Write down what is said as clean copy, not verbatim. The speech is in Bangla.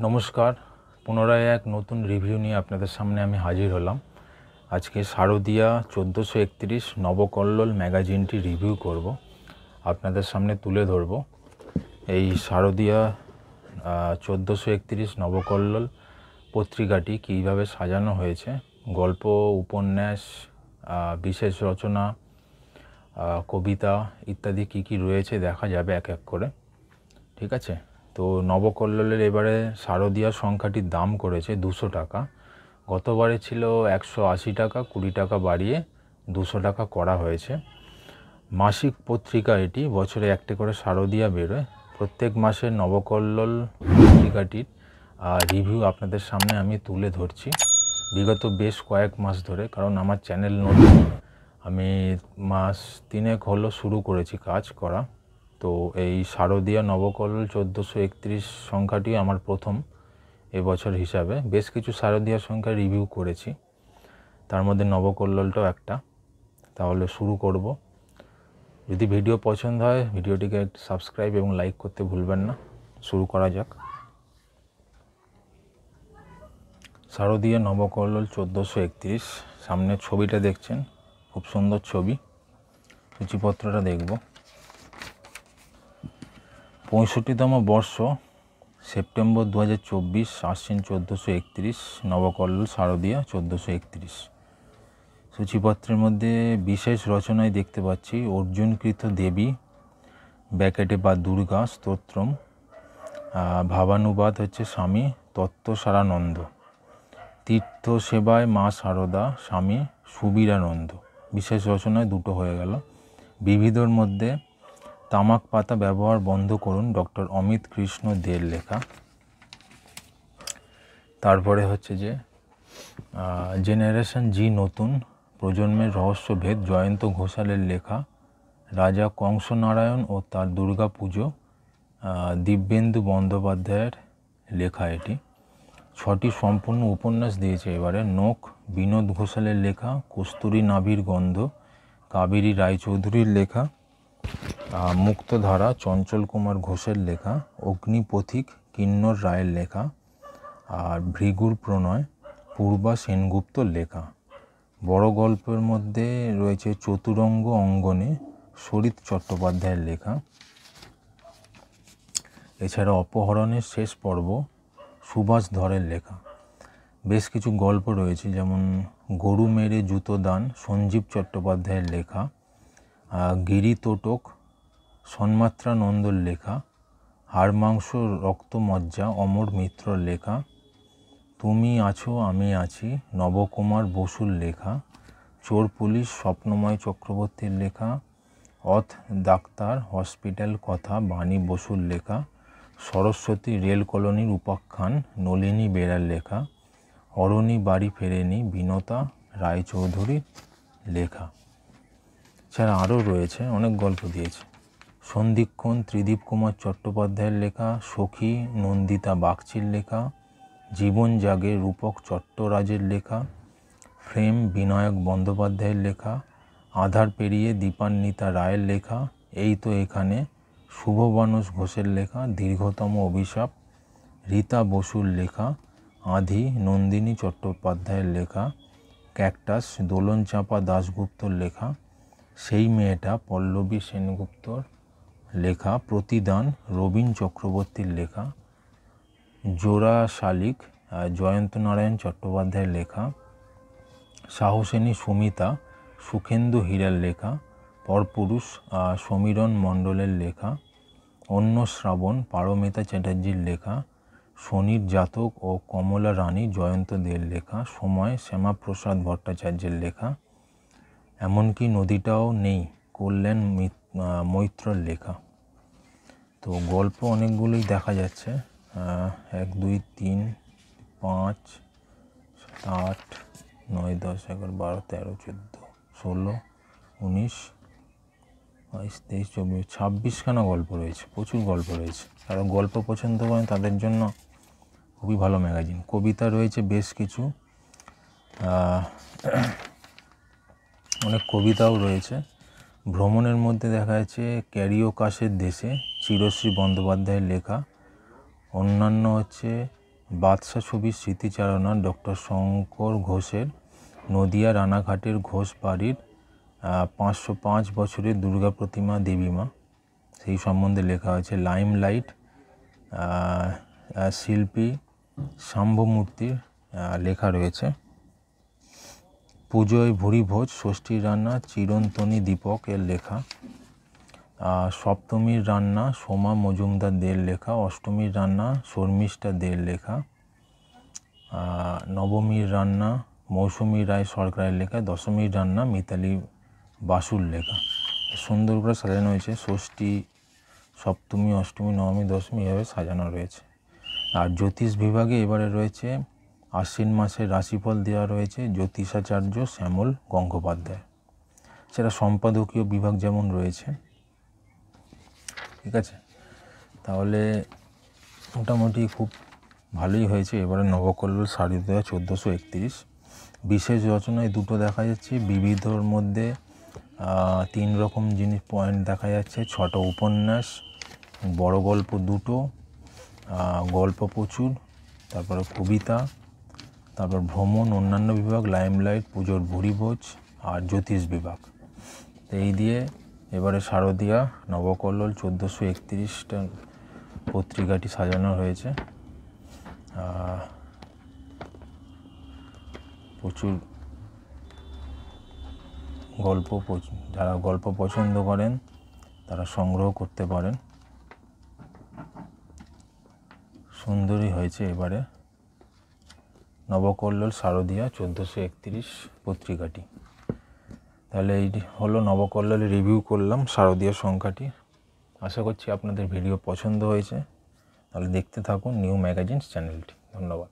নমস্কার, পুনরায় এক নতুন রিভিউ নিয়ে আপনাদের সামনে আমি হাজির হলাম। আজকে শারদিয়া 1431 নবকল্লোল ম্যাগাজিনটি রিভিউ করব, আপনাদের সামনে তুলে ধরব। এই শারদিয়া 1431 নবকল্লোল পত্রিকাটি কীভাবে সাজানো হয়েছে, গল্প, উপন্যাস, বিশেষ রচনা, কবিতা ইত্যাদি কী কী রয়েছে দেখা যাবে এক এক করে। ঠিক আছে, তো নবকল্লোলের এবারে শারদিয়া সংখ্যাটির দাম করেছে 200 টাকা। গতবারে ছিল 180 টাকা, 20 টাকা বাড়িয়ে 200 টাকা করা হয়েছে। মাসিক পত্রিকা এটি, বছরে একটি করে শারদিয়া বেরোয়। প্রত্যেক মাসের নবকল্লোল পত্রিকাটির রিভিউ আপনাদের সামনে আমি তুলে ধরছি বিগত বেশ কয়েক মাস ধরে, কারণ আমার চ্যানেল নতুন, আমি মাস 3 হলো শুরু করেছি কাজ করা। তো এই শারদিয়া নবকল্লোল 1431 সংখ্যাটি আমার প্রথম এবছর হিসাবে। বেশ কিছু শারদিয়া সংখ্যা রিভিউ করেছি, তার মধ্যে নবকল্লোলটাও একটা। তাহলে শুরু করব। যদি ভিডিও পছন্দ হয় ভিডিওটিকে সাবস্ক্রাইব এবং লাইক করতে ভুলবেন না। শুরু করা যাক। শারদিয়া নবকল্লোল 1431, সামনের ছবিটা দেখছেন, খুব সুন্দর ছবি। সূচিপত্রটা দেখব। 65তম বর্ষ, সেপ্টেম্বর 2024, আশ্বিন 1431, নবকল্লোল শারদিয়া 1431। সূচিপত্রের মধ্যে বিশেষ রচনায় দেখতে পাচ্ছি অর্জুনকৃত দেবী, ব্যাকেটে বা দুর্গা স্তোত্রম, ভাবানুবাদ হচ্ছে স্বামী তত্ত্বসারানন্দ, তীর্থ সেবায় মা শারদা, স্বামী সুবীরানন্দ। বিশেষ রচনায় দুটো হয়ে গেল। বিবিধর মধ্যে তামাক পাতা ব্যবহার বন্ধ করুন, ডক্টর অমিত কৃষ্ণ দের লেখা। তারপরে হচ্ছে যে জেনারেশন জি নতুন, প্রজন্মের রহস্যভেদ, জয়ন্ত ঘোষালের লেখা। রাজা কংসনারায়ণ ও তার দুর্গা পুজো, দিব্যেন্দু বন্দ্যোপাধ্যায়ের লেখা এটি। 6টি সম্পূর্ণ উপন্যাস দিয়েছে এবারে। নোখ, বিনোদ ঘোষালের লেখা। কস্তুরী নাভির গন্ধ, কাবেরী রায়চৌধুরীর লেখা। মুক্তধারা, চঞ্চল কুমার ঘোষের লেখা। অগ্নিপথিক, কিন্নর রায়ের লেখা। আর ভৃগুর প্রণয়, পূর্বা সেনগুপ্তর লেখা। বড় গল্পের মধ্যে রয়েছে চতুরঙ্গ অঙ্গনে, সরিত চট্টোপাধ্যায়ের লেখা। এছাড়া অপহরণের শেষ পর্ব, সুভাষ ধরের লেখা। বেশ কিছু গল্প রয়েছে, যেমন গরু মেরে জুতো দান, সঞ্জীব চট্টোপাধ্যায়ের লেখা। গিরিতোটক, সন্মাত্রানন্দর লেখা। হাড় মাংস রক্ত মজ্জা, অমর মিত্রর লেখা। তুমি আছো আমি আছি, নবকুমার বসুর লেখা। চোর পুলিশ, স্বপ্নময় চক্রবর্তীর লেখা। অথ ডাক্তার হসপিটাল কথা, বাণী বসুর লেখা। সরস্বতী রেল কলোনির উপাখ্যান, নলিনী বেরার লেখা। অরণি বাড়ি ফেরেনি, বিনতা রায়চৌধুরীর লেখা। এছাড়া আরও রয়েছে, অনেক গল্প দিয়েছে। সন্ধিক্ষণ, ত্রিদীপ কুমার চট্টোপাধ্যায়ের লেখা। সখী, নন্দিতা বাগচির লেখা। জীবন জাগে, রূপক চট্টরাজের লেখা। ফ্রেম, বিনায়ক বন্দ্যোপাধ্যায়ের লেখা। আধার পেরিয়ে, দীপান্বিতা রায়ের লেখা। এই তো এখানে, শুভবানস ঘোষের লেখা। দীর্ঘতম অভিশাপ, রীতা বসুর লেখা। আধি, নন্দিনী চট্টোপাধ্যায়ের লেখা। ক্যাকটাস, দোলন চাঁপা দাশগুপ্তর লেখা। সেই মেয়েটা, পল্লবী সেনগুপ্তর লেখা। প্রতিদান, রবীন চক্রবর্তীর লেখা। জোড়া শালিক, জয়ন্ত নারায়ণ চট্টোপাধ্যায়ের লেখা। সাহসিনী সুমিতা, সুখেন্দু হীরার লেখা। পরপুরুষ, সমীরণ মণ্ডলের লেখা। অন্য শ্রাবণ, পারমিতা চ্যাটার্জির লেখা। শনির জাতক ও কমলা রানী, জয়ন্ত দের লেখা। সময়, শ্যামাপ্রসাদ ভট্টাচার্যের লেখা। এমনকি নদীটাও নেই, কল্যাণ মৈত্রর লেখা। তো গল্প অনেকগুলোই দেখা যাচ্ছে। 1 2 3 5 7 9 10 11 12 13 14 16 19 22 23 24 26খানা গল্প রয়েছে। প্রচুর গল্প রয়েছে। যারা গল্প পছন্দ করেন তাদের জন্য খুবই ভালো ম্যাগাজিন। কবিতা রয়েছে বেশ কিছু, অনেক কবিতাও রয়েছে। ভ্রমণের মধ্যে দেখা যাচ্ছে ক্যারিওকাসের দেশে, চিরশ্রী বন্দ্যোপাধ্যায়ের লেখা। অন্যান্য হচ্ছে বাদশাহ ছবির স্মৃতিচারণা ডক্টর শঙ্কর ঘোষের নদিয়া রানাঘাটের ঘোষ বাড়ির 505 বছরের দুর্গা প্রতিমা দেবীমা, সেই সম্বন্ধে লেখা হয়েছে। লাইমলাইট শিল্পী শাম্ভমূর্তির লেখা রয়েছে। পুজোয় ভুরিভোজ ষষ্ঠীর রান্না চিরন্তনী দীপক এর লেখা। সপ্তমীর রান্না সোমা মজুমদার দের লেখা। অষ্টমীর রান্না শর্মিষ্ঠা দের লেখা। নবমীর রান্না মৌসুমী রায় সরকারের লেখা। দশমীর রান্না মিতালি বাসুর লেখা। সুন্দর করে সাজানো হয়েছে। ষষ্ঠী, সপ্তমী, অষ্টমী, নবমী, দশমী এভাবে সাজানো রয়েছে। আর জ্যোতিষ বিভাগে এবারে রয়েছে আশ্বিন মাসের রাশিফল দেওয়া রয়েছে জ্যোতিষাচার্য শ্যামল গঙ্গোপাধ্যায়। সেটা সম্পাদকীয় বিভাগ যেমন রয়েছে, ঠিক আছে। তাহলে মোটামুটি খুব ভালোই হয়েছে। এবারে নবকল্লোল শারদীয়া 1431 বিশেষ রচনায় দুটো দেখা যাচ্ছে। বিবিধর মধ্যে 3 রকম জিনিস পয়েন্ট দেখা যাচ্ছে। 6টা উপন্যাস, বড় গল্প 2টো, গল্প প্রচুর, তারপরে কবিতা, তারপর ভ্রমণ, অন্যান্য বিভাগ, লাইমলাইট, পুজোর ভুরিভোজ আর জ্যোতিষ বিভাগ। তো এই দিয়ে এবারে শারদীয়া নবকল্লোল 1431টা পত্রিকাটি সাজানো হয়েছে। প্রচুর গল্প, যারা গল্প পছন্দ করেন তারা সংগ্রহ করতে পারেন। সুন্দরই হয়েছে এবারে নবকল্লোল শারদীয়া 1431 পত্রিকাটি। তাহলে এই হলো নবকল্লোলের রিভিউ করলাম শারদীয়া সংখ্যাটি। আশা করছি আপনাদের ভিডিও পছন্দ হয়েছে। তাহলে দেখতে থাকুন নিউ ম্যাগাজিনস চ্যানেলটি। ধন্যবাদ।